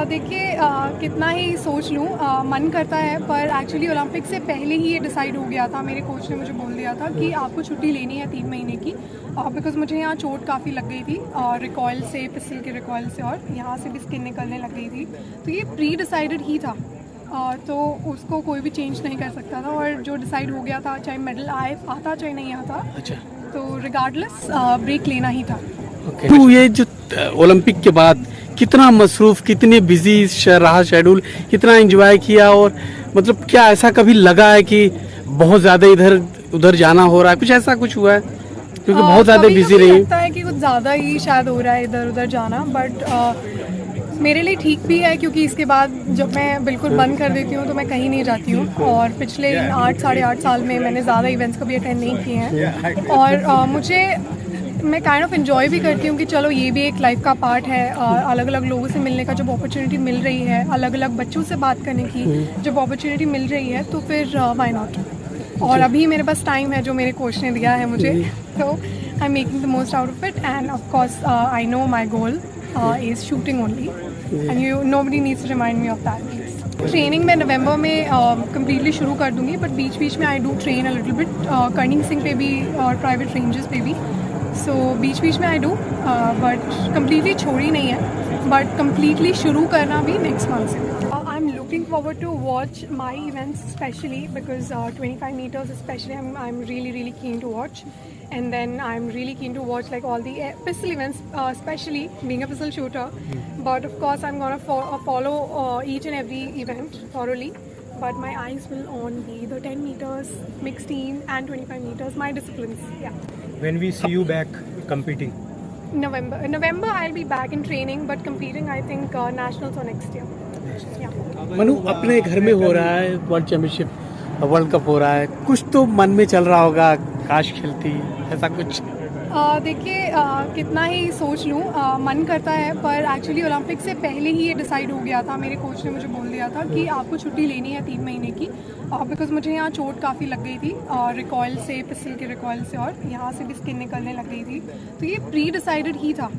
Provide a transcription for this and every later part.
देखिए, कितना ही सोच लूँ, मन करता है, पर एक्चुअली ओलंपिक से पहले ही ये डिसाइड हो गया था। मेरे कोच ने मुझे बोल दिया था कि आपको छुट्टी लेनी है 3 महीने की, बिकॉज़ मुझे यहाँ चोट काफ़ी लग गई थी, रिकॉइल से, पिस्टल के रिकॉइल से, और यहाँ से भी स्किन निकलने लग गई थी। तो ये प्री डिसाइडेड ही था, तो उसको कोई भी चेंज नहीं कर सकता था, और जो डिसाइड हो गया था, चाहे मेडल आता चाहे नहीं आता, अच्छा। तो रिगार्डलेस ब्रेक लेना ही था। तो ये जो ओलंपिक के बाद कितना मसरूफ, कितने बिजी रहा शेड्यूल, कितना एंजॉय किया, और मतलब क्या ऐसा कभी लगा है कि बहुत ज्यादा इधर उधर जाना हो रहा है, कुछ ऐसा कुछ हुआ है क्योंकि बहुत ज्यादा बिजी कभी-कभी रही? लगता है कि कुछ ज़्यादा ही शायद हो रहा है इधर उधर जाना, बट मेरे लिए ठीक भी है, क्योंकि इसके बाद जब मैं बिल्कुल बंद कर देती हूँ तो मैं कहीं नहीं जाती हूँ, और पिछले 8 साढ़े 8 साल में मैंने ज़्यादा इवेंट्स कभी अटेंड नहीं किए हैं, और मैं काइंड ऑफ इन्जॉय भी करती हूँ कि चलो ये भी एक लाइफ का पार्ट है। अलग अलग लोगों से मिलने का जब अपॉर्चुनिटी मिल रही है, अलग अलग बच्चों से बात करने की जब अपॉर्चुनिटी मिल रही है, तो फिर व्हाई नॉट। और अभी मेरे पास टाइम है जो मेरे कोच ने दिया है मुझे, तो I am making the most out of it, and of course I know my goal is shooting only, and you nobody needs to remind me of that. Training मैं नवंबर में कम्प्लीटली शुरू कर दूंगी, बट बीच बीच में I do train a little bit, Corning Singh पे भी और प्राइवेट रेंजेस पे भी, सो बीच बीच में आई डू, बट कम्प्लीटली छोड़ी नहीं है, बट कम्प्लीटली शुरू करना भी नेक्स्ट मंथ से। I am looking forward to watch my events specially, because 25 meters especially I'm really keen to watch, and then I'm really keen to watch like all the pistol events, especially being a pistol shooter, but of course I'm gonna follow each and every event thoroughly, but my eyes will on be the 10 meters, mixed team and 25 meters, my disciplines. Yeah. When we see you back competing? November I'll be back in training, but competing I think nationals or next year. Yeah. Manu, अपने घर में हो रहा है world championship, world cup हो रहा है, कुछ तो मन में चल रहा होगा, काश खेलती, ऐसा कुछ? देखिए, कितना ही सोच लूँ, मन करता है, पर एक्चुअली ओलंपिक से पहले ही ये डिसाइड हो गया था। मेरे कोच ने मुझे बोल दिया था कि आपको छुट्टी लेनी है 3 महीने की, बिकॉज़ मुझे यहाँ चोट काफ़ी लग गई थी, रिकॉइल से, पिस्टल के रिकॉइल से, और यहाँ से भी स्किन निकलने लग गई थी। तो ये प्री डिसाइडेड ही था,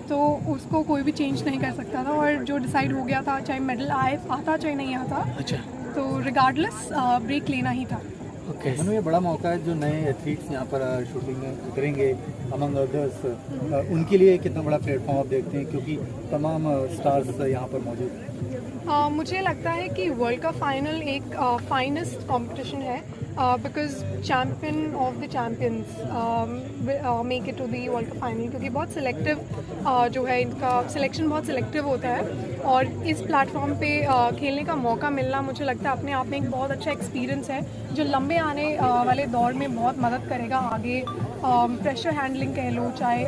तो उसको कोई भी चेंज नहीं कर सकता था, और जो डिसाइड हो गया था, चाहे मेडल आता चाहे नहीं आता, अच्छा। तो रिगार्डलेस ब्रेक लेना ही था। मनु, ये बड़ा मौका है, जो नए एथलीट्स यहाँ पर शूटिंग में उतरेंगे अमंग अदर्स, उनके लिए कितना बड़ा प्लेटफॉर्म आप देखते हैं, क्योंकि तमाम स्टार्स यहाँ पर मौजूद हैं? मुझे लगता है कि वर्ल्ड का फाइनल एक फाइनेस्ट कंपटीशन है, because champion of the champions make it to the world का फाइनल, क्योंकि बहुत सिलेक्टिव जो है, इनका सिलेक्शन बहुत सिलेक्टिव होता है, और इस प्लेटफॉर्म पे खेलने का मौका मिलना मुझे लगता है अपने आप में एक बहुत अच्छा एक्सपीरियंस है, जो लंबे आने वाले दौर में बहुत मदद करेगा आगे। प्रेशर हैंडलिंग कह लो, चाहे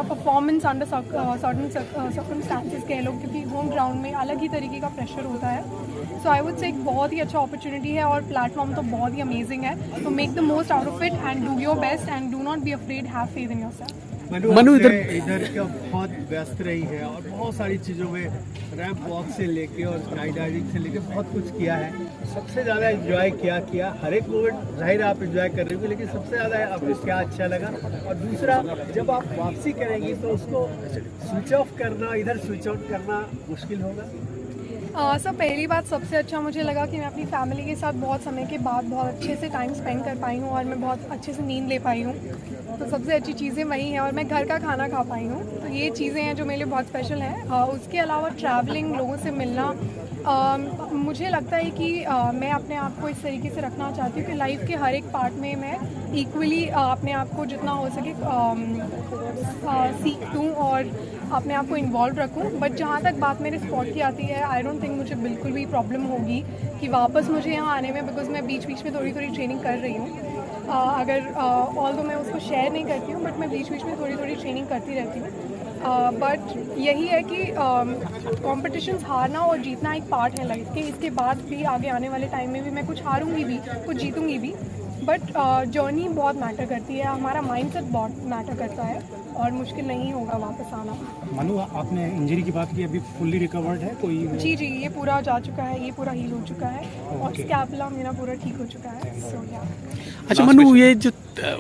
परफॉर्मेंस अंडर सर्टन सर्कमस्टांसेस कह लो, क्योंकि होम ग्राउंड में अलग ही तरीके का प्रेशर होता है। सो आई वुड से एक बहुत ही अच्छा अपॉर्चुनिटी है, और प्लेटफॉर्म तो बहुत ही अमेजिंग है, तो make the most out of it and do your best and do not be afraid, have faith in yourself. Manu, इधर क्या बहुत व्यस्त रही है, और बहुत सारी चीज़ों में रैंप वॉक से लेके और स्काई डाइविंग से लेके बहुत कुछ किया है। सबसे ज़्यादा एंजॉय किया हर एक मोमेंट, जाहिर आप एंजॉय कर रही हो, लेकिन सबसे ज़्यादा आपको क्या अच्छा लगा? और दूसरा, जब आप वापसी करेंगी तो उसको स्विच ऑफ करना, इधर स्विच आउट करना मुश्किल होगा? सर, पहली बात सबसे अच्छा मुझे लगा कि मैं अपनी फैमिली के साथ बहुत समय के बाद बहुत अच्छे से टाइम स्पेंड कर पाई हूँ, और मैं बहुत अच्छे से नींद ले पाई हूँ, तो सबसे अच्छी चीज़ें वही हैं, और मैं घर का खाना खा पाई हूँ, तो ये चीज़ें हैं जो मेरे लिए बहुत स्पेशल हैं। उसके अलावा ट्रैवलिंग, लोगों से मिलना, मुझे लगता है कि मैं अपने आप को इस तरीके से रखना चाहती हूँ कि लाइफ के हर एक पार्ट में मैं इक्वली अपने आप को जितना हो सके सीख दूँ और अपने आप को इन्वॉल्व रखूँ। बट जहाँ तक बात मेरे स्पॉट की आती है, आई डोंट थिंक मुझे बिल्कुल भी प्रॉब्लम होगी कि वापस मुझे यहाँ आने में, बिकॉज मैं बीच बीच में थोड़ी ट्रेनिंग कर रही हूँ। अगर ऑल्दो मैं उसको शेयर नहीं करती हूँ, बट मैं बीच बीच में थोड़ी ट्रेनिंग करती रहती हूँ। बट यही है कि कॉम्पिटिशन्स हारना और जीतना एक पार्ट है लाइफ के। इसके बाद भी आगे आने वाले टाइम में भी मैं कुछ हारूंगी भी, कुछ जीतूंगी भी, बट जर्नी बहुत मैटर करती है, हमारा माइंडसेट बहुत मैटर करता है, और मुश्किल नहीं होगा वापस आना। मनु, आपने इंजरी की बात की, अभी फुल्ली रिकवर्ड है कोई? जी, ये पूरा जा चुका है, ये पूरा हील हो चुका है, और स्कैपुला मेरा पूरा ठीक हो चुका है। सो या। अच्छा मनु, ये जो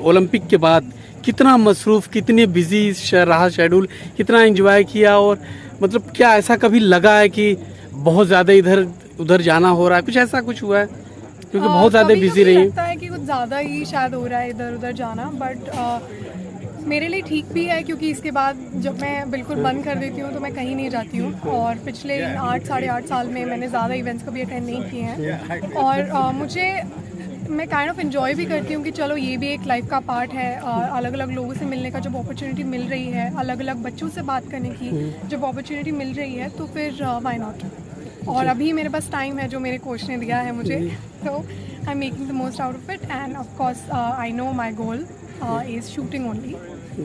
ओलंपिक के बाद कितना मसरूफ, कितने बिजी रहा शेड्यूल, कितना एंजॉय किया, और मतलब क्या ऐसा कभी लगा है कि बहुत ज़्यादा इधर उधर जाना हो रहा है, कुछ ऐसा कुछ हुआ है क्योंकि बहुत ज़्यादा कभी बिजी कभी रही लगता है कि कुछ ज़्यादा ही शायद हो रहा है इधर उधर जाना, बट मेरे लिए ठीक भी है क्योंकि इसके बाद जब मैं बिल्कुल बंद कर देती हूँ तो मैं कहीं नहीं जाती हूँ। और पिछले 8 साढ़े 8 साल में मैंने ज़्यादा इवेंट्स कभी अटेंड नहीं किए हैं और मैं काइंड ऑफ इन्जॉय भी करती हूँ कि चलो ये भी एक लाइफ का पार्ट है। अलग अलग लोगों से मिलने का जब अपॉर्चुनिटी मिल रही है, अलग अलग बच्चों से बात करने की जब अपॉर्चुनिटी मिल रही है तो फिर व्हाई नॉट। और अभी मेरे पास टाइम है जो मेरे कोच ने दिया है मुझे, तो I am making the most out of it and of course I know my goal is shooting only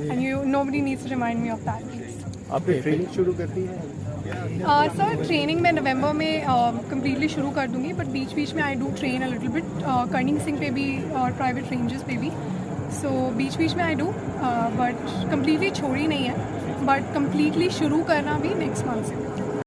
and nobody needs to remind me of that. आपने ट्रेनिंग शुरू कर दी है? सर ट्रेनिंग मैं नवंबर में कम्प्लीटली शुरू कर दूंगी, बट बीच बीच में I do train a little bit Corning Singh पे भी और प्राइवेट रेंजेस पे भी। सो बीच बीच में आई डू, बट कम्प्लीटली छोड़ी नहीं है, बट कम्प्लीटली शुरू करना भी नेक्स्ट मंथ से।